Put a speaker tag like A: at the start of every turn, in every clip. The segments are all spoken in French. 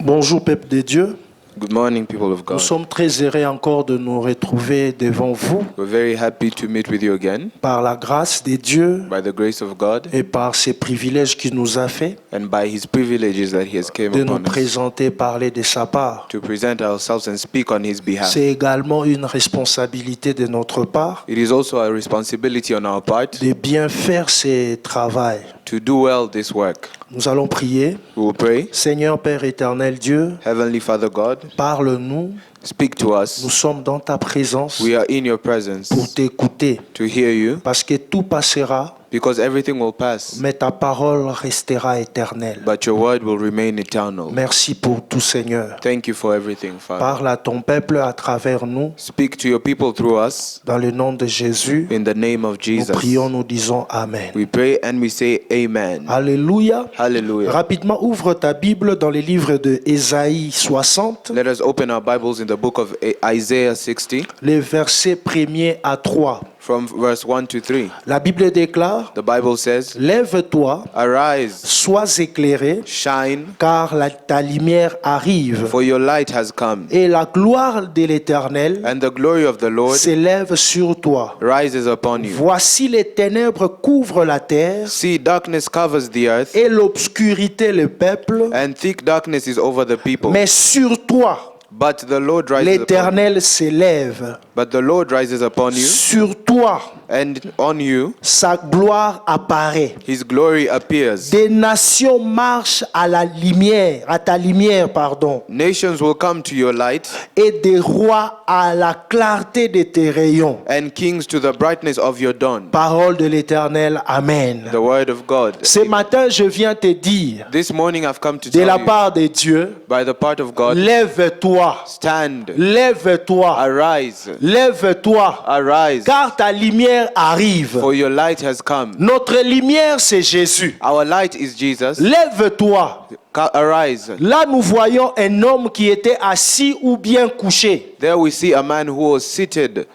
A: Bonjour peuple de Dieu.
B: Good morning, people of
A: Nous
B: God.
A: sommes très heureux encore de nous retrouver devant vous
B: We're very happy to meet with you again
A: par la grâce de Dieu
B: by the grace of God
A: et par ses privilèges qu'il nous a fait
B: and by His privileges that He has came
A: de nous
B: upon us
A: présenter, parler de sa part.
B: to present ourselves and speak on His behalf.
A: C'est également une responsabilité de notre part
B: It is also a responsibility on our part
A: de bien faire ce travail.
B: to do well this work.
A: Nous allons prier.
B: We will pray.
A: Seigneur Père éternel Dieu,
B: Heavenly Father God,
A: parle-nous.
B: speak to
A: Nous
B: us.
A: sommes dans ta présence
B: We are in your presence
A: pour t'écouter
B: to hear you
A: parce que tout passera,
B: because everything will pass,
A: mais ta parole restera éternelle.
B: but your word will remain eternal.
A: Merci pour tout, Seigneur.
B: Thank you for everything, Father.
A: Parle à ton peuple à travers nous.
B: Speak to your people through us
A: Dans le nom de Jésus,
B: in the name of
A: nous
B: Jesus.
A: prions, nous disons Amen.
B: We pray and we say amen.
A: Alléluia.
B: Hallelujah.
A: Rapidement, ouvre ta Bible dans les livres de Ésaïe 60,
B: Let us open our Bibles in the book of Isaiah 60
A: les versets 1er à 3.
B: from verse 1 to 3.
A: La Bible déclare,
B: The Bible says,
A: lève-toi,
B: Arise,
A: sois éclairé,
B: shine,
A: car ta lumière arrive.
B: for your light has come,
A: Et la gloire de l'Éternel
B: and the glory of the Lord
A: s'élève sur toi.
B: rises upon you.
A: Voici les ténèbres couvrent la terre
B: See, darkness covers the earth,
A: et l'obscurité le peuple,
B: and thick darkness is over the people.
A: mais sur toi
B: But the Lord rises upon you.
A: l'Éternel s'élève.
B: But the Lord rises upon you,
A: Sur toi
B: and on you
A: sa gloire apparaît.
B: His glory appears.
A: Des nations marchent à la lumière, à ta lumière, pardon,
B: Nations will come to your light,
A: et des rois à la clarté de tes rayons.
B: and kings to the brightness of your dawn.
A: Parole de l'Éternel, Amen.
B: The word of God.
A: Ce matin, je viens te dire,
B: This morning I've come to
A: de
B: tell
A: la
B: you,
A: part de Dieu,
B: by the part of God,
A: lève-toi,
B: stand,
A: lève-toi,
B: arise,
A: lève-toi,
B: arise,
A: car ta lumière arrive.
B: for your light has come.
A: Notre lumière, c'est Jésus.
B: Our light is Jesus.
A: Lève-toi.
B: Arise.
A: Là, nous voyons un homme qui était assis ou bien couché.
B: There we see a man who was seated,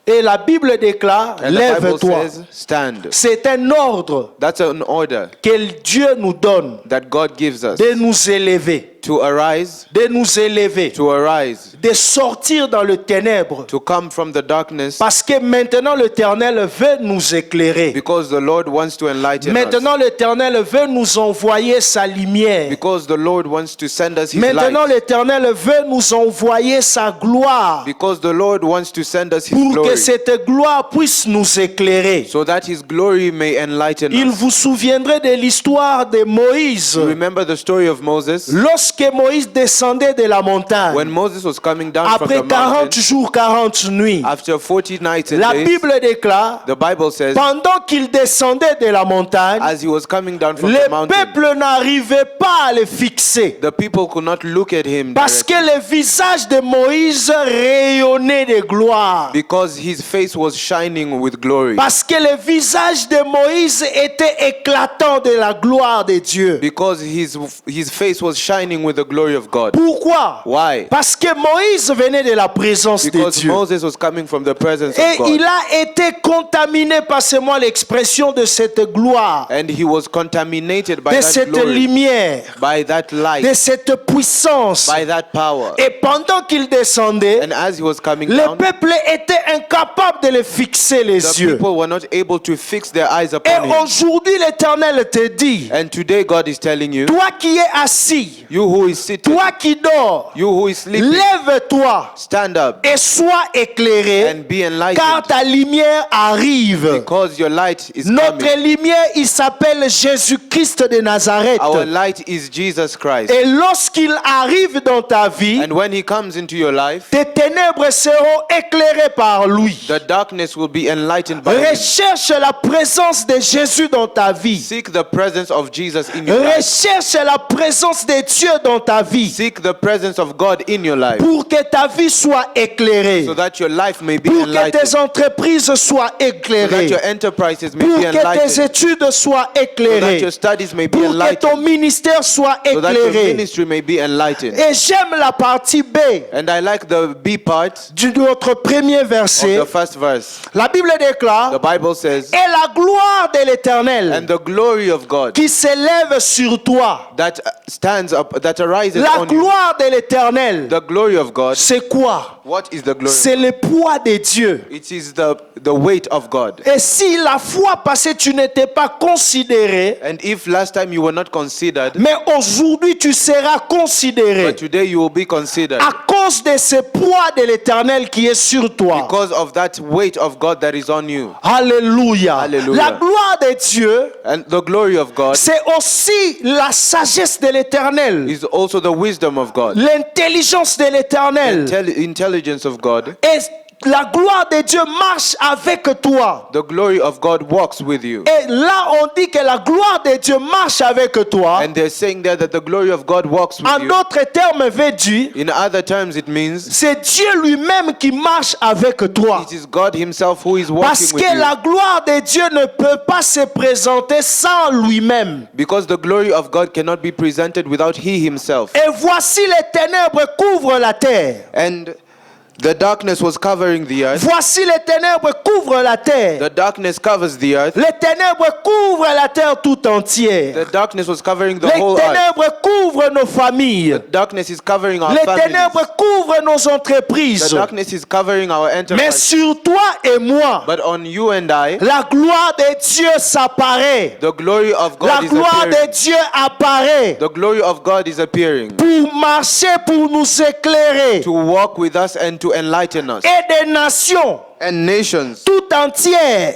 A: Et la Bible déclare,
B: and the Bible
A: lève-toi.
B: says, stand.
A: C'est un ordre
B: That's an order
A: que Dieu nous donne
B: that God gives us
A: de nous élever,
B: to arise,
A: de nous élever, de sortir dans le ténèbre.
B: to come from the darkness,
A: Parce que maintenant l'Éternel veut nous éclairer.
B: because the Lord wants to enlighten us,
A: Maintenant l'Éternel veut nous envoyer sa lumière.
B: because the Lord wants to send us His
A: Maintenant
B: light,
A: l'Éternel veut nous envoyer sa gloire.
B: because the Lord wants to send us His
A: Pour que
B: glory,
A: cette gloire puisse nous éclairer.
B: so that His glory may enlighten
A: Il
B: us.
A: vous souviendrez de l'histoire de Moïse.
B: You remember the story of Moses?
A: Lorsque Moïse descendait de la montagne,
B: When Moses was coming down from
A: après
B: the
A: 40
B: mountain,
A: jours, 40 nuits,
B: after 40 nights and
A: la
B: days,
A: Bible déclare,
B: the Bible says,
A: pendant qu'il descendait de la montagne,
B: as he was coming down from
A: le
B: the mountain,
A: peuple n'arrivait pas à le fixer.
B: the people could not look at him
A: Parce que
B: directly,
A: le visage de Moïse rayonnait de gloire.
B: because his face was shining with glory,
A: Parce que le visage de Moïse était éclatant de la gloire de Dieu.
B: because his face was shining with the glory of God.
A: Pourquoi?
B: Why?
A: Parce que Moïse venait de la présence de
B: Because
A: Dieu.
B: Moses was coming from the presence
A: Et
B: of
A: il
B: God,
A: a été contaminé, passez-moi l'expression, de cette gloire,
B: and he was contaminated by
A: de
B: that
A: cette
B: glory,
A: lumière,
B: by that
A: de
B: light,
A: cette puissance.
B: by that power.
A: Et pendant qu'il descendait,
B: And as he was coming
A: le
B: down,
A: peuple était incapable de le fixer les
B: the
A: yeux.
B: people were not able to fix their eyes
A: Et
B: upon him.
A: aujourd'hui, l'Éternel te dit,
B: And today God is telling you,
A: toi qui es assis,
B: you who is sitting,
A: toi qui dors,
B: you who is sleeping,
A: lève-toi
B: stand up
A: et sois éclairé,
B: and be
A: car
B: enlightened,
A: ta lumière arrive.
B: because your light is
A: Notre
B: coming.
A: lumière, il s'appelle Jésus-Christ de Nazareth.
B: Our light is Jesus Christ.
A: Et lorsqu'il arrive dans ta vie,
B: And when he comes into your life,
A: tes ténèbres seront éclairées par lui.
B: the darkness will be enlightened by him.
A: Recherche la présence de Jésus dans ta vie.
B: Seek the presence of Jesus in your life.
A: Recherche la présence de Dieu dans ta vie.
B: Seek the presence of God in your life,
A: Pour que ta vie soit éclairée.
B: so that your life may be
A: Pour que
B: enlightened,
A: tes entreprises soient
B: so that
A: éclairées.
B: your enterprises may
A: Pour
B: be
A: que tes
B: enlightened,
A: études soient
B: so that
A: éclairées.
B: your studies may be
A: Pour que ton
B: enlightened,
A: ministère soit
B: so that your
A: éclairé.
B: ministry may be enlightened.
A: Et j'aime la partie B
B: And I like the B part
A: de notre premier
B: of
A: verset.
B: the first verse.
A: La Bible déclare,
B: The Bible says,
A: et la gloire de l'Éternel
B: and the glory of God
A: qui s'élève sur toi
B: that that arises
A: La
B: on you.
A: gloire de l'Éternel,
B: The glory of God.
A: c'est quoi?
B: What is the glory?
A: C'est le poids de Dieu.
B: It is the weight of God.
A: Et si la fois passée tu n'étais pas considéré,
B: And if last time you were not considered,
A: mais aujourd'hui tu seras considéré
B: but today you will be considered
A: à cause de ce poids de l'Éternel qui est sur toi.
B: because of that weight of God that is on you.
A: Alléluia.
B: Alléluia.
A: La gloire de Dieu,
B: And the glory of God
A: c'est aussi la sagesse de l'Éternel,
B: is also the wisdom of God,
A: l'intelligence de l'Éternel.
B: intelligence of God.
A: Et la gloire de Dieu marche avec toi.
B: The glory of God walks with you.
A: Et là, on dit que la gloire de Dieu marche avec toi.
B: And they're saying there that the glory of God walks with
A: En
B: you.
A: d'autres termes, veut dire,
B: In other terms, it means
A: c'est Dieu lui-même qui marche avec toi.
B: it is God Himself who is
A: Parce
B: walking with
A: que
B: you.
A: la gloire de Dieu ne peut pas se présenter sans lui-même.
B: Because the glory of God cannot be presented without He Himself.
A: Et voici les ténèbres couvrent la terre.
B: And the darkness was covering the earth.
A: Voici les ténèbres couvrent la terre.
B: The darkness covers the earth.
A: Les ténèbres couvrent la terre tout entière.
B: The darkness was covering the
A: Les
B: whole earth.
A: ténèbres couvrent nos familles.
B: Darkness is covering our
A: Les
B: families.
A: ténèbres couvrent nos
B: The
A: entreprises.
B: darkness is covering our
A: Mais
B: enterprise.
A: sur toi et moi,
B: But on you and I,
A: la gloire de Dieu s'apparaît.
B: the glory of
A: La
B: God is
A: gloire de
B: appearing.
A: Dieu apparaît
B: The glory of God is appearing
A: pour marcher, pour nous éclairer.
B: to walk with us and to enlighten us.
A: Et des nations
B: And nations,
A: tout entières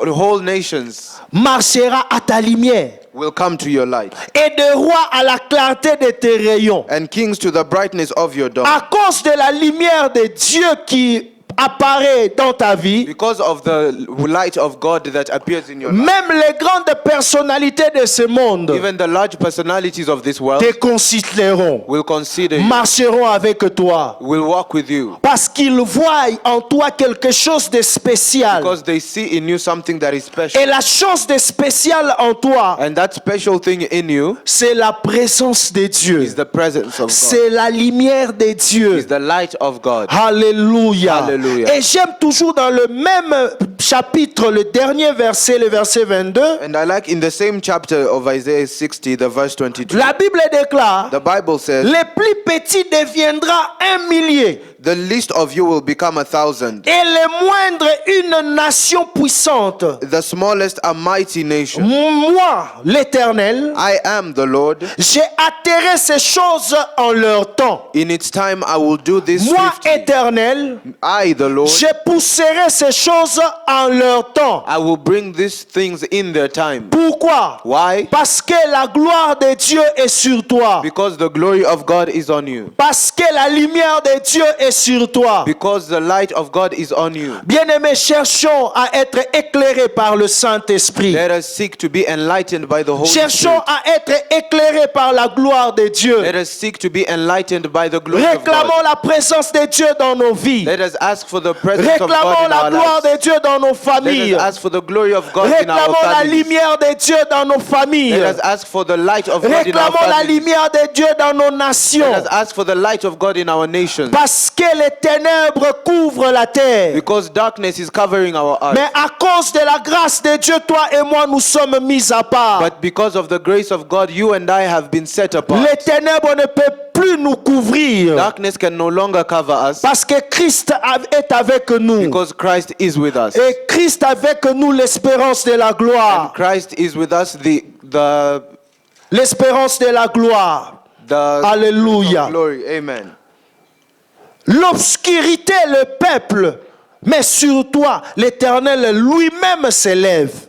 B: whole nations
A: marchera à ta lumière.
B: will come to your light.
A: Et des rois à la clarté de tes rayons.
B: And kings to the brightness of your dawn.
A: À cause de la lumière de Dieu qui apparaît dans ta vie,
B: Because of the light of God that appears in your life.
A: même les grandes personnalités de ce monde
B: Even the large personalities of this world
A: te considéreront,
B: will consider you,
A: marcheront avec toi.
B: will walk with you.
A: Parce qu'ils voient en toi quelque chose de spécial.
B: Because they see in you something that is special.
A: Et la chose de spécial en toi,
B: And that special thing in you
A: c'est la présence de Dieu.
B: is the presence of God.
A: C'est la lumière de Dieu.
B: Is the light of God.
A: Alléluia.
B: Alléluia.
A: Et j'aime toujours dans le même chapitre, le dernier verset, le verset 22,
B: And I like in the same chapter of Isaiah 60, the verse 22.
A: la Bible déclare,
B: The Bible says,
A: le plus petit deviendra 1 millier
B: the least of you will become 1,000.
A: et le moindre une nation puissante.
B: The smallest a mighty nation.
A: Moi, l'Éternel,
B: I am the Lord.
A: j'ai atterré ces choses en leur temps.
B: In its time I will do this
A: Moi,
B: swiftly.
A: Éternel,
B: I, the Lord,
A: je pousserai ces choses en leur temps.
B: I will bring these things in their time.
A: Pourquoi?
B: Why?
A: Parce que la gloire de Dieu est sur toi.
B: Because the glory of God is on you.
A: Parce que la lumière de Dieu est sur toi.
B: Because the light of God is on you.
A: Bien-aimés, cherchons à être éclairés par le Saint-Esprit.
B: Let us seek to be enlightened by the Holy
A: Cherchons
B: Spirit.
A: à être éclairés par la gloire de Dieu.
B: Let us seek to be enlightened by the glory of
A: Réclamons
B: God.
A: la présence de Dieu dans nos vies.
B: Let us ask for the presence of God
A: Réclamons
B: in
A: la
B: our
A: gloire
B: lives.
A: de Dieu dans nos
B: Let
A: familles.
B: us ask for the glory of God in our
A: Réclamons la
B: families.
A: lumière de Dieu dans nos familles.
B: Let us ask for the light of God in our
A: Réclamons la
B: families.
A: lumière de Dieu dans nos nations.
B: Let us ask for the light of God in our nations.
A: Parce que les ténèbres couvrent la terre.
B: Because darkness is covering our earth.
A: Mais à cause de la grâce de Dieu, toi et moi, nous sommes mis à part.
B: But because of the grace of God, you and I have been set apart.
A: Les ténèbres ne peuvent plus nous couvrir.
B: Darkness can no longer cover us
A: Parce que Christ est avec nous.
B: because Christ is with us.
A: Et Christ avec nous l'espérance de la gloire.
B: Christ is with us,
A: L'espérance de la gloire.
B: the
A: Alléluia.
B: glory. Amen.
A: L'obscurité, le peuple, mais sur toi, l'Éternel lui-même s'élève.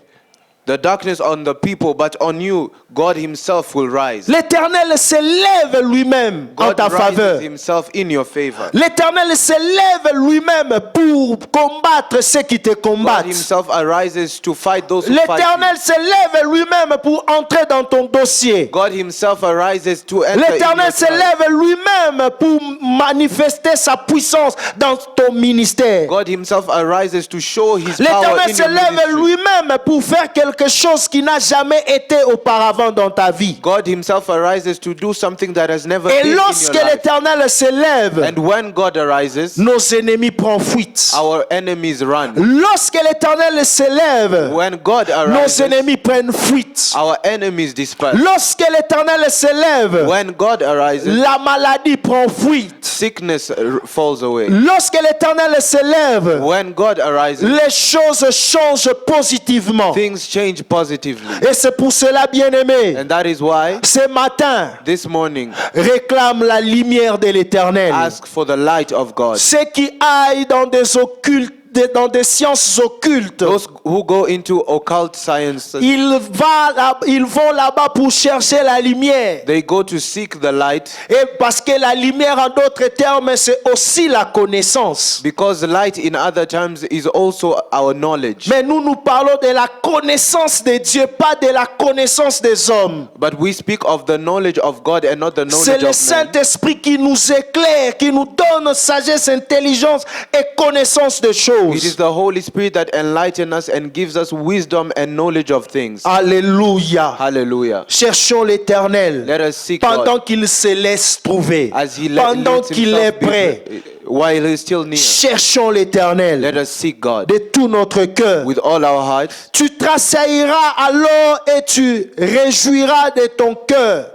B: The darkness on the people, but on you, God Himself will rise.
A: L'Éternel s'élève lui-même en
B: God
A: ta faveur.
B: rises Himself in your favor.
A: L'Éternel s'élève lui-même pour combattre ceux qui te
B: God
A: combattent.
B: Himself arises to fight those who fight
A: L'Éternel s'élève lui-même pour entrer dans ton dossier.
B: you. God Himself arises to enter in
A: L'Éternel
B: your time.
A: s'élève lui-même pour manifester sa puissance dans ton ministère.
B: God Himself arises to show His power
A: L'Éternel
B: in your
A: s'élève
B: ministry.
A: lui-même pour faire quelque quelque chose qui n'a jamais été auparavant dans ta vie.
B: God himself arises to do something that has never
A: Et
B: been in
A: lorsque
B: your life.
A: l'Éternel s'élève,
B: And when God arises,
A: nos ennemis prennent fuite.
B: our enemies run.
A: Lorsque l'Éternel s'élève,
B: When God
A: nos
B: arises,
A: ennemis prennent fuite.
B: our enemies disperse.
A: Lorsque l'Éternel s'élève,
B: When God arises,
A: la maladie prend fuite.
B: sickness falls away.
A: Lorsque l'Éternel s'élève,
B: When God arises,
A: les choses changent positivement.
B: things change positively.
A: Et c'est pour cela, bien-aimé,
B: And that is why
A: ce matin,
B: this morning,
A: réclame la lumière de l'Éternel.
B: ask for the light of God.
A: Ceux qui aillent dans des occultes, dans des sciences occultes,
B: Those who go into occult science,
A: ils vont là-bas pour chercher la lumière.
B: they go to seek the light,
A: Et parce que la lumière, en d'autres termes, c'est aussi la connaissance.
B: because the light in other terms is also our knowledge.
A: Mais nous parlons de la connaissance de Dieu, pas de la connaissance des hommes.
B: But we speak of the knowledge of God and not the
A: C'est
B: knowledge
A: le
B: of man.
A: Saint-Esprit qui nous éclaire, qui nous donne sagesse, intelligence et connaissance des
B: It is
A: choses.
B: the Holy Spirit that enlightens us and gives us wisdom and knowledge of things.
A: Alléluia.
B: Hallelujah.
A: Cherchons l'Éternel
B: Let us seek
A: pendant
B: God
A: qu'il se laisse trouver,
B: as he
A: pendant
B: lets
A: qu'il est
B: himself be,
A: prêt.
B: while he is still near.
A: Cherchons l'Éternel
B: Let us seek God
A: de tout notre cœur.
B: with all our hearts.
A: Tu tressailleras alors et tu réjouiras de ton cœur,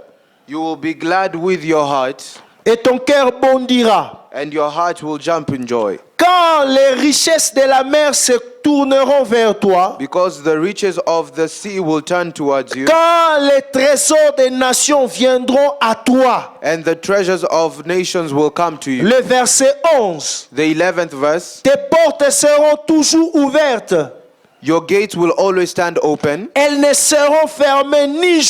B: You will be glad with your heart,
A: et ton cœur bondira.
B: and your heart will jump in joy.
A: Quand les richesses de la mer se tourneront vers toi,
B: Because the riches of the sea will turn towards you,
A: quand les trésors des nations viendront à toi.
B: and the treasures of nations will come to you.
A: Le verset 11.
B: The 11th verse,
A: Tes portes seront toujours ouvertes.
B: your gates will always stand open.
A: Elles ne seront fermées ni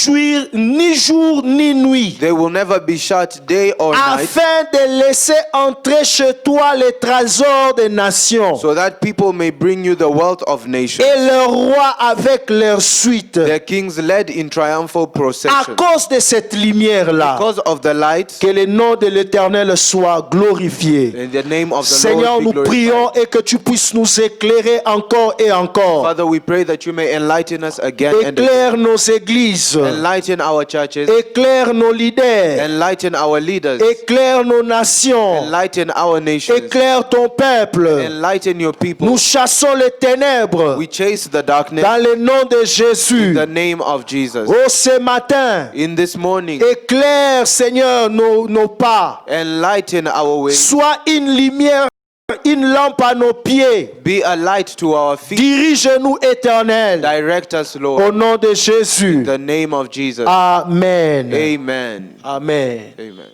A: jour ni nuit,
B: They will never be shut day or night,
A: afin de laisser entrer chez toi les trésors des nations
B: so that people may bring you the wealth of nations,
A: et leurs rois avec leur suite.
B: their kings led in triumphal
A: À
B: procession.
A: cause de cette lumière-là,
B: Because of the light,
A: que le nom de l'Éternel soit glorifié.
B: in the name of the
A: Seigneur,
B: Lord
A: nous
B: be glorified.
A: prions et que tu puisses nous éclairer encore et encore.
B: Father, we pray that you may enlighten us again and again.
A: Éclaire nos églises,
B: Enlighten our churches,
A: éclaire nos leaders,
B: enlighten our leaders,
A: éclaire nos nations,
B: enlighten our nations,
A: éclaire ton peuple.
B: enlighten your people.
A: Nous chassons les ténèbres
B: We chase the darkness
A: dans le nom de
B: in
A: Jésus.
B: the name of Jesus.
A: Oh, ce matin,
B: In this morning,
A: éclaire, Seigneur, nos pas.
B: enlighten our ways.
A: Sois une lumière, une lampe à nos pieds.
B: Be a light to our feet.
A: Dirige-nous, Éternel,
B: Direct us,
A: au
B: Lord.
A: nom de Jésus.
B: In the name of Jesus.
A: Amen.
B: Amen.
A: Amen.
B: Amen.